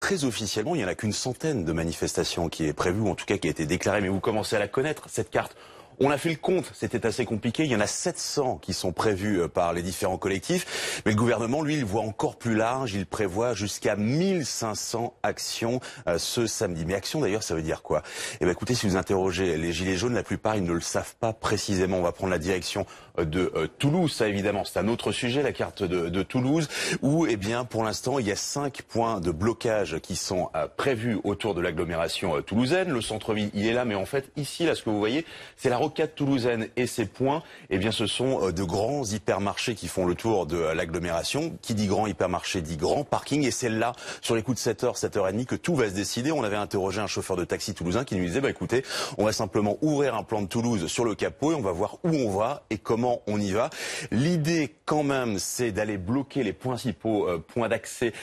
très officiellement, il n'y en a qu'une centaine de manifestations qui est prévue, ou en tout cas qui a été déclarée, mais vous commencez à la connaître, cette carte. On a fait le compte, c'était assez compliqué, il y en a 700 qui sont prévus par les différents collectifs, mais le gouvernement, lui, il voit encore plus large, il prévoit jusqu'à 1500 actions ce samedi. Mais actions d'ailleurs, ça veut dire quoi? Eh bien écoutez, si vous interrogez les Gilets jaunes, la plupart, ils ne le savent pas précisément. On va prendre la direction de Toulouse, ça évidemment, c'est un autre sujet, la carte de Toulouse, où eh bien pour l'instant, il y a 5 points de blocage qui sont prévus autour de l'agglomération toulousaine. Le centre-ville, il est là, mais en fait, ici, là, ce que vous voyez, c'est la rocade toulousaine et ces points, eh bien, ce sont de grands hypermarchés qui font le tour de l'agglomération. Qui dit grand hypermarché dit grand parking. Et c'est là, sur les coups de 7h, 7h30, que tout va se décider. On avait interrogé un chauffeur de taxi toulousain qui nous disait, bah écoutez, on va simplement ouvrir un plan de Toulouse sur le capot et on va voir où on va et comment on y va. L'idée, quand même, c'est d'aller bloquer les principaux points d'accès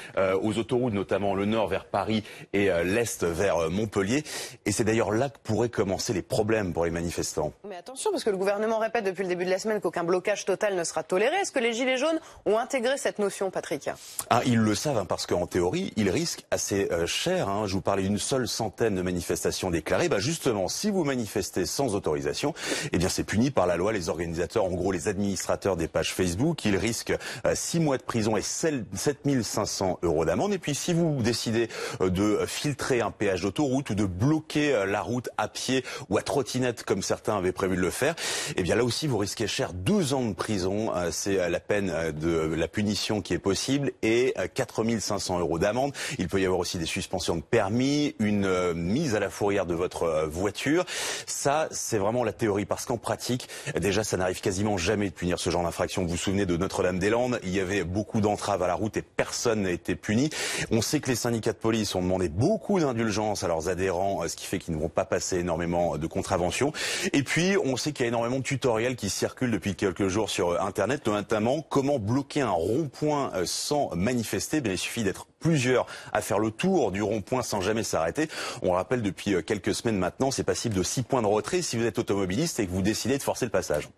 aux autoroutes, notamment le nord vers Paris et l'est vers Montpellier. Et c'est d'ailleurs là que pourraient commencer les problèmes pour les manifestants. Mais attention, parce que le gouvernement répète depuis le début de la semaine qu'aucun blocage total ne sera toléré. Est-ce que les Gilets jaunes ont intégré cette notion, Patrick? Ils le savent, parce qu'en théorie, ils risquent assez cher. Je vous parlais d'une seule centaine de manifestations déclarées. justement, si vous manifestez sans autorisation, eh bien c'est puni par la loi. Les organisateurs, en gros les administrateurs des pages Facebook, ils risquent 6 mois de prison et 7 500 € d'amende. Et puis si vous décidez de filtrer un péage d'autoroute ou de bloquer la route à pied ou à trottinette, comme certains avaient prévu de le faire, eh bien là aussi vous risquez cher 2 ans de prison. C'est la peine de la punition qui est possible et 4 500 € d'amende. Il peut y avoir aussi des suspensions de permis, une mise à la fourrière de votre voiture. Ça, c'est vraiment la théorie, parce qu'en pratique, déjà, ça n'arrive quasiment jamais de punir ce genre d'infraction. Vous vous souvenez de Notre-Dame-des-Landes, il y avait beaucoup d'entraves à la route et personne n'a été puni. On sait que les syndicats de police ont demandé beaucoup d'indulgence à leurs adhérents, ce qui fait qu'ils ne vont pas passer énormément de contraventions. Et puis, on sait qu'il y a énormément de tutoriels qui circulent depuis quelques jours sur Internet, notamment comment bloquer un rond-point sans manifester. Il suffit d'être plusieurs à faire le tour du rond-point sans jamais s'arrêter. On rappelle depuis quelques semaines maintenant, c'est passible de 6 points de retrait si vous êtes automobiliste et que vous décidez de forcer le passage.